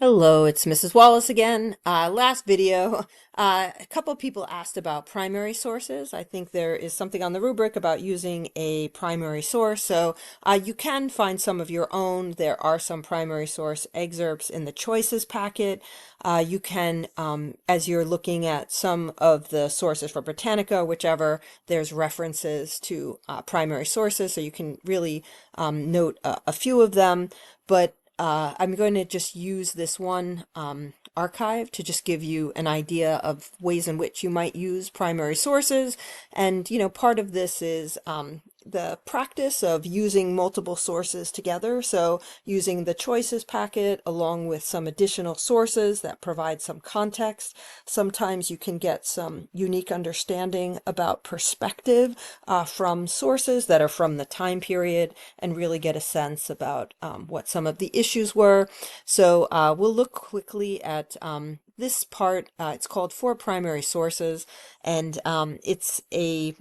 Hello, it's Mrs. Wallace again. Last video, a couple of people asked about primary sources. I think there is something on the rubric about using a primary source. So you can find some of your own. There are some primary source excerpts in the choices packet. You can, as you're looking at some of the sources for Britannica, whichever, there's references to primary sources. So you can really note a few of them. But I'm going to just use this one archive to just give you an idea of ways in which you might use primary sources. And, part of this is the practice of using multiple sources together. So using the choices packet along with some additional sources that provide some context. Sometimes you can get some unique understanding about perspective from sources that are from the time period and really get a sense about what some of the issues were. So we'll look quickly at this part. It's called Four Primary Sources, and it's a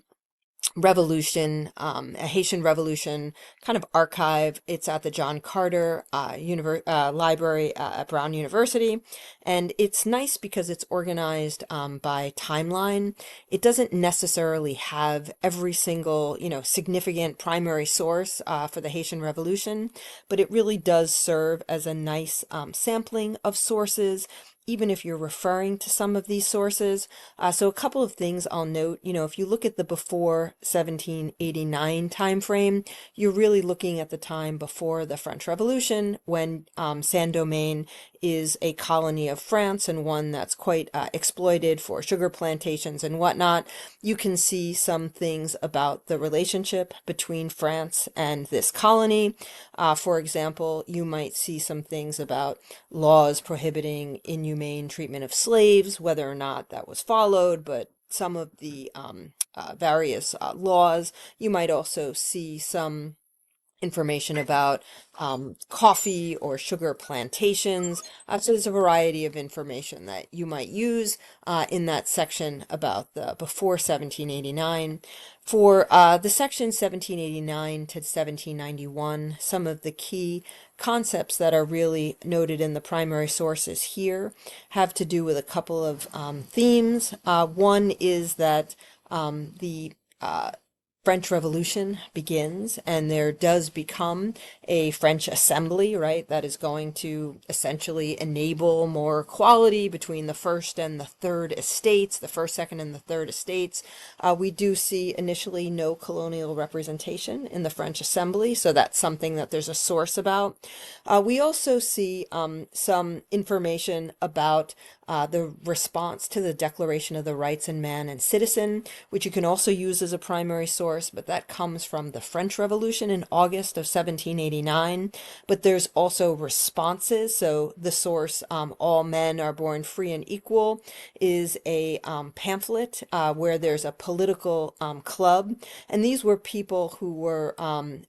a Haitian Revolution kind of archive. It's at the John Carter Library at Brown University. And it's nice because it's organized by timeline. It doesn't necessarily have every single, significant primary source for the Haitian Revolution, but it really does serve as a nice sampling of sources even if you're referring to some of these sources. So a couple of things I'll note, if you look at the before 1789 time frame, you're really looking at the time before the French Revolution when Saint-Domingue is a colony of France and one that's quite exploited for sugar plantations and whatnot. You can see some things about the relationship between France and this colony. For example, you might see some things about laws prohibiting inhumane treatment of slaves, whether or not that was followed, but some of the various laws. You might also see some information about coffee or sugar plantations. So there's a variety of information that you might use in that section about the before 1789. For the section 1789 to 1791, some of the key concepts that are really noted in the primary sources here have to do with a couple of themes. One is that the French Revolution begins and there does become a French assembly, right? That is going to essentially enable more equality between the first and the third estates, the first, second, and the third estates. We do see initially no colonial representation in the French assembly, so that's something that there's a source about. We also see some information about the response to the Declaration of the Rights of Man and Citizen, which you can also use as a primary source, but that comes from the French Revolution in August of 1789. But there's also responses. So the source, All Men Are Born Free and Equal, is a pamphlet where there's a political club. And these were people who were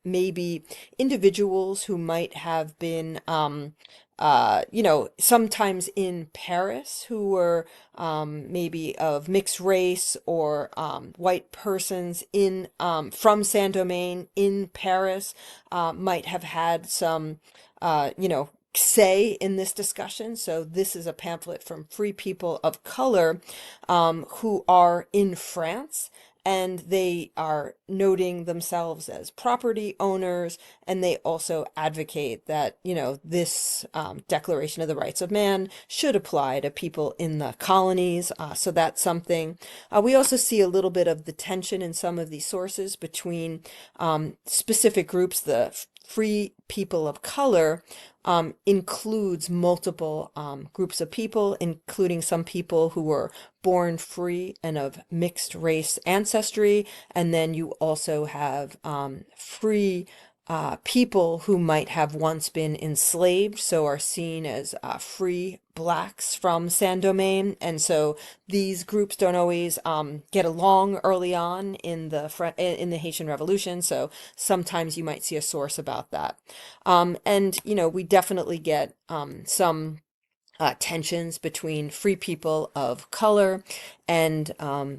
maybe individuals who might have been sometimes in Paris who were maybe of mixed race or white persons in from Saint-Domingue in Paris might have had some, say in this discussion. So this is a pamphlet from free people of color who are in France, and they are noting themselves as property owners, and they also advocate that, this Declaration of the Rights of Man should apply to people in the colonies. So that's something. We also see a little bit of the tension in some of these sources between specific groups. The free people of color includes multiple groups of people, including some people who were born free and of mixed race ancestry. And then you also have free people who might have once been enslaved, so are seen as free blacks from Saint-Domingue. And so these groups don't always get along early on in the Haitian Revolution. So sometimes you might see a source about that. And we definitely get some tensions between free people of color and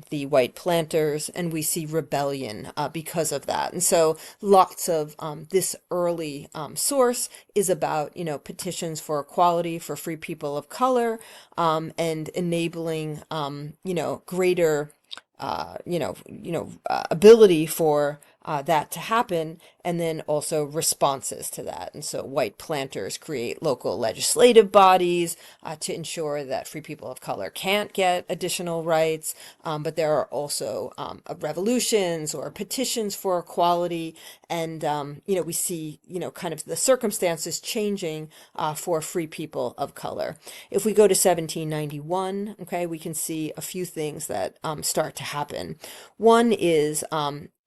the white planters, and we see rebellion because of that. And so lots of this early source is about, petitions for equality for free people of color, and enabling, greater ability for that to happen, and then also responses to that. And so white planters create local legislative bodies to ensure that free people of color can't get additional rights. But there are also revolutions or petitions for equality. And, we see, kind of the circumstances changing for free people of color. If we go to 1791, okay, we can see a few things that start to happen. One is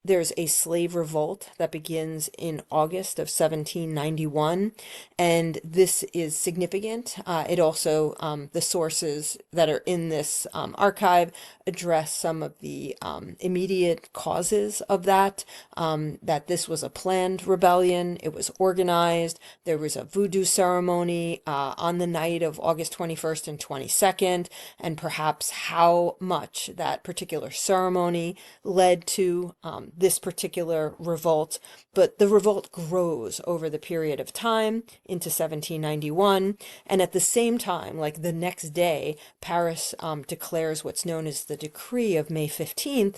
there's a slave revolt that begins in August of 1791, and this is significant. It also, the sources that are in this archive address some of the immediate causes of that this was a planned rebellion. It was organized. There was a voodoo ceremony on the night of August 21st and 22nd, and perhaps how much that particular ceremony led to this particular revolt. But the revolt grows over the period of time into 1791. And at the same time, like the next day, Paris declares what's known as the Decree of May 15th,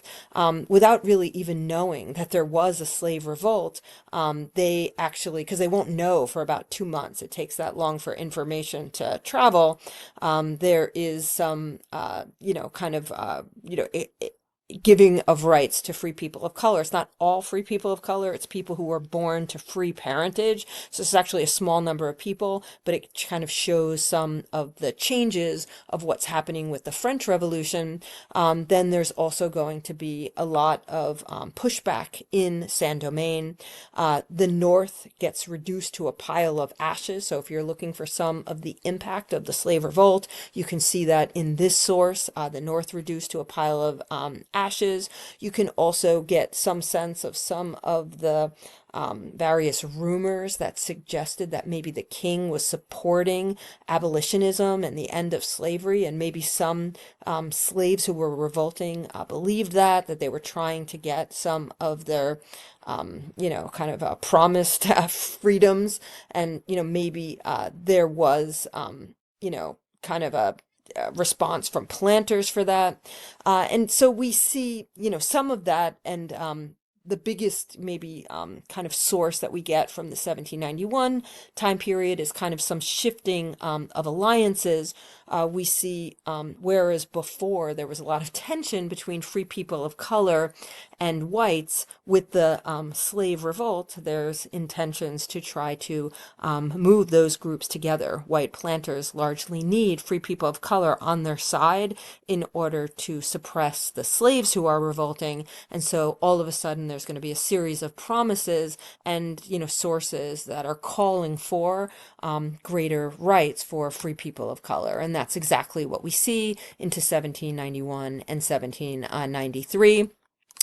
without really even knowing that there was a slave revolt. They actually, because they won't know for about 2 months, it takes that long for information to travel. There is some, giving of rights to free people of color. It's not all free people of color. It's people who were born to free parentage. So it's actually a small number of people, but it kind of shows some of the changes of what's happening with the French Revolution. Then there's also going to be a lot of pushback in Saint-Domingue. The North gets reduced to a pile of ashes. So if you're looking for some of the impact of the slave revolt, you can see that in this source, the North reduced to a pile of ashes. You can also get some sense of some of the various rumors that suggested that maybe the king was supporting abolitionism and the end of slavery, and maybe some slaves who were revolting believed that they were trying to get some of their kind of promised freedoms, and maybe there was kind of a response from planters for that. And so we see, some of that, and the biggest maybe kind of source that we get from the 1791 time period is kind of some shifting of alliances. We see, whereas before there was a lot of tension between free people of color and whites, with the slave revolt, there's intentions to try to move those groups together. White planters largely need free people of color on their side in order to suppress the slaves who are revolting. And so all of a sudden there's going to be a series of promises and, sources that are calling for greater rights for free people of color. And that's exactly what we see into 1791 and 1793.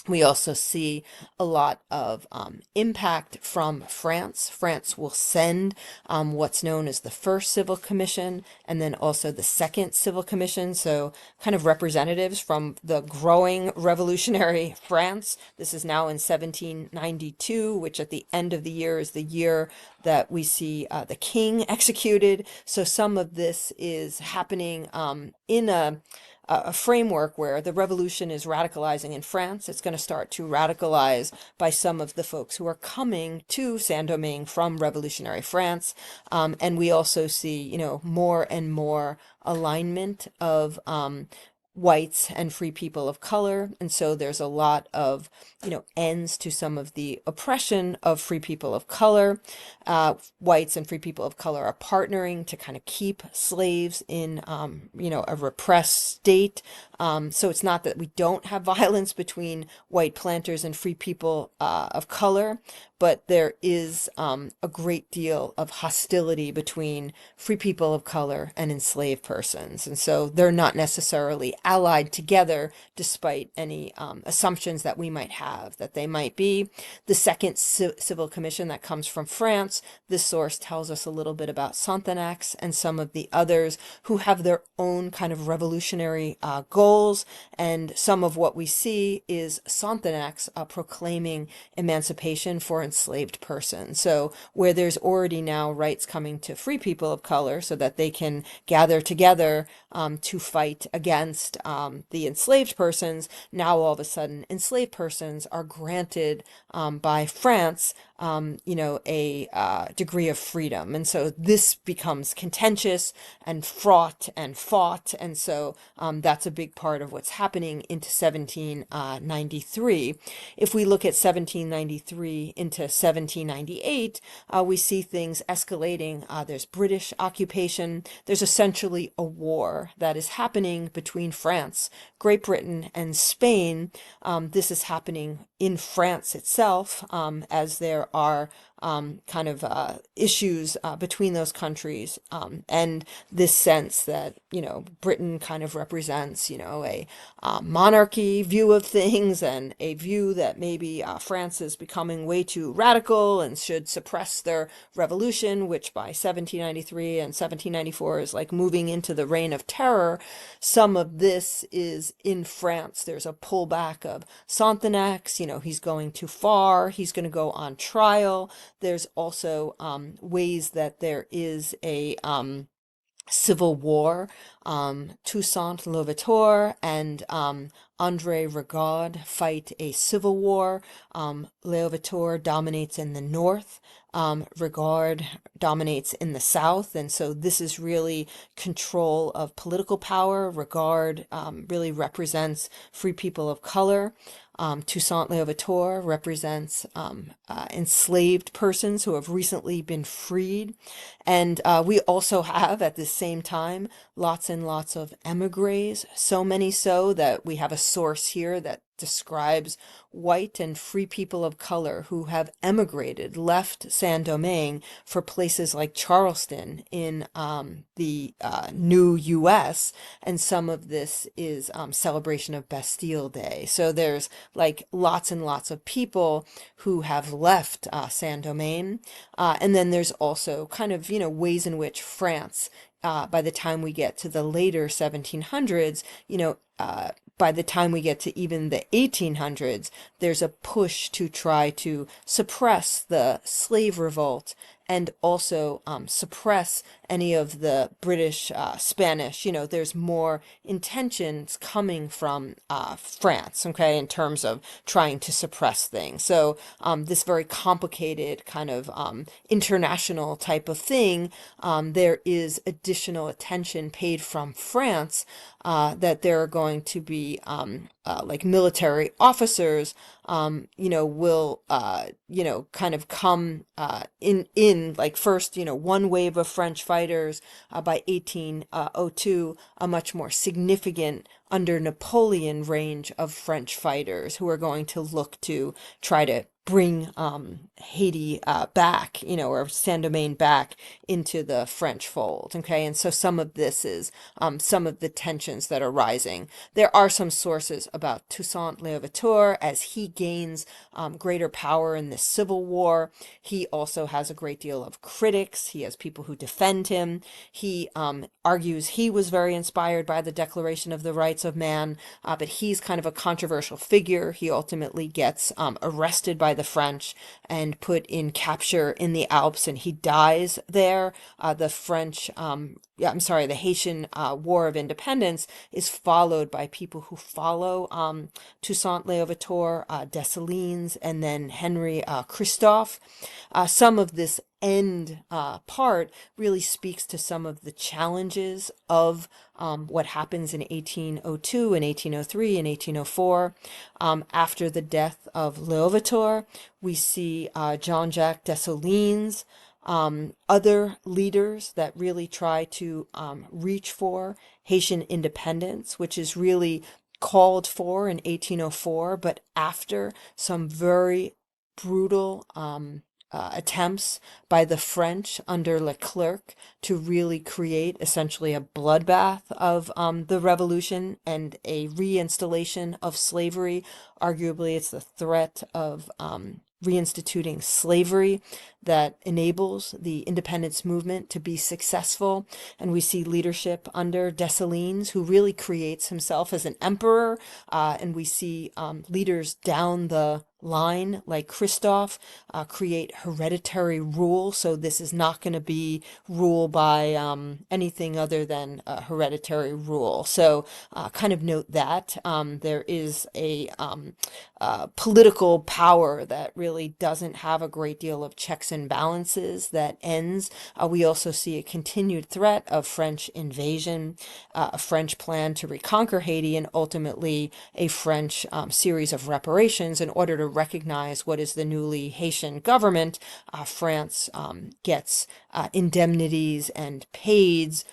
We also see a lot of impact from France. France will send what's known as the First Civil Commission, and then also the Second Civil Commission. So kind of representatives from the growing revolutionary France. This is now in 1792, which at the end of the year is the year that we see the king executed. So some of this is happening in a framework where the revolution is radicalizing in France. It's going to start to radicalize by some of the folks who are coming to Saint-Domingue from revolutionary France. And we also see, more and more alignment of whites and free people of color. And so there's a lot of, ends to some of the oppression of free people of color. Whites and free people of color are partnering to kind of keep slaves in, a repressed state. So it's not that we don't have violence between white planters and free people of color, but there is a great deal of hostility between free people of color and enslaved persons. And so they're not necessarily allied together, despite any assumptions that we might have that they might be. The second civil commission that comes from France, this source tells us a little bit about Sonthonax and some of the others who have their own kind of revolutionary goals. And some of what we see is Sonthonax proclaiming emancipation for enslaved persons. So where there's already now rights coming to free people of color so that they can gather together to fight against the enslaved persons, now all of a sudden enslaved persons are granted by France a degree of freedom. And so this becomes contentious and fraught and fought. And so that's a big part of what's happening into 1793. If we look at 1793 into 1798, we see things escalating. There's British occupation. There's essentially a war that is happening between France, Great Britain, and Spain. This is happening in France itself, as there are issues between those countries, and this sense that Britain kind of represents a monarchy view of things, and a view that maybe France is becoming way too radical and should suppress their revolution, which by 1793 and 1794 is like moving into the reign of terror. Some of this is in France. There's a pullback of Sonthonax. He's going too far. He's going to go on trial. There's also ways that there is a civil war. Toussaint Louverture and André Rigaud fight a civil war. Louverture dominates in the north. Rigaud dominates in the south. And so this is really control of political power. Rigaud really represents free people of color. Toussaint Louverture represents enslaved persons who have recently been freed. And we also have, at the same time, lots and lots of emigres, so many so that we have a source here that describes white and free people of color who have emigrated, left Saint-Domingue for places like Charleston in the new U.S., and some of this is celebration of Bastille Day. So there's like lots and lots of people who have left Saint-Domingue, and then there's also kind of ways in which France, by the time we get to the later 1700s, by the time we get to even the 1800s, there's a push to try to suppress the slave revolt and also suppress any of the British, Spanish. There's more intentions coming from France, okay, in terms of trying to suppress things. So this very complicated kind of international type of thing, there is additional attention paid from France, that there are going to be like military officers, will, kind of come in like first, one wave of French fighters by 1802, a much more significant under Napoleon range of French fighters who are going to look to try to bring Haiti back, or Saint-Domingue back into the French fold. Okay, and so some of this is some of the tensions that are rising. There are some sources about Toussaint Louverture as he gains greater power in this civil war. He also has a great deal of critics. He has people who defend him. He argues he was very inspired by the Declaration of the Rights of Man, but he's kind of a controversial figure. He ultimately gets arrested by the French and put in capture in the Alps, and he dies there. The Haitian War of Independence is followed by people who follow Toussaint Louverture, Dessalines, and then Henry Christophe. Some of this end part really speaks to some of the challenges of what happens in 1802 and 1803 and 1804. After the death of Louverture, we see Jean-Jacques Dessalines other leaders that really try to reach for Haitian independence, which is really called for in 1804, but after some very brutal attempts by the French under Leclerc to really create essentially a bloodbath of the revolution and a reinstallation of slavery. Arguably, it's the threat of reinstituting slavery that enables the independence movement to be successful. And we see leadership under Dessalines, who really creates himself as an emperor. And we see leaders down the line like Christophe create hereditary rule. So this is not going to be rule by anything other than hereditary rule. So kind of note that there is a political power that really doesn't have a great deal of checks and balances that ends. We also see a continued threat of French invasion, a French plan to reconquer Haiti, and ultimately a French series of reparations in order to recognize what is the newly Haitian government. France gets indemnities and paid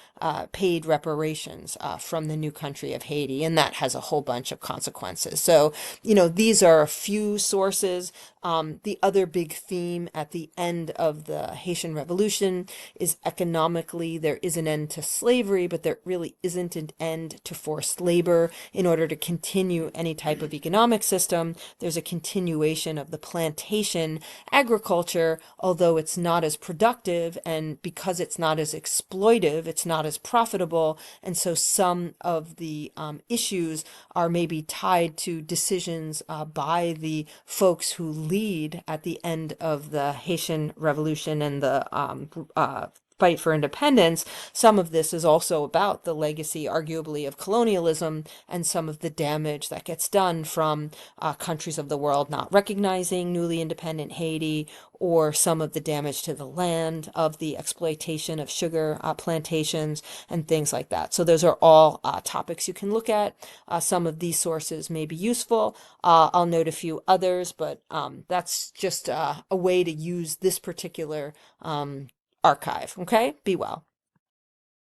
reparations from the new country of Haiti, and that has a whole bunch of consequences. So, these are a few sources. The other big theme at the end of the Haitian Revolution is economically, there is an end to slavery, but there really isn't an end to forced labor. In order to continue any type of economic system, there's a continuation of the plantation agriculture, although it's not as productive, and because it's not as exploitive, it's not as profitable. And so some of the issues are maybe tied to decisions by the folks who lead at the end of the Haitian Revolution and the fight for independence. Some of this is also about the legacy, arguably, of colonialism and some of the damage that gets done from countries of the world not recognizing newly independent Haiti, or some of the damage to the land of the exploitation of sugar plantations and things like that. So those are all topics you can look at. Some of these sources may be useful. I'll note a few others, but that's just a way to use this particular archive. Okay? Be well.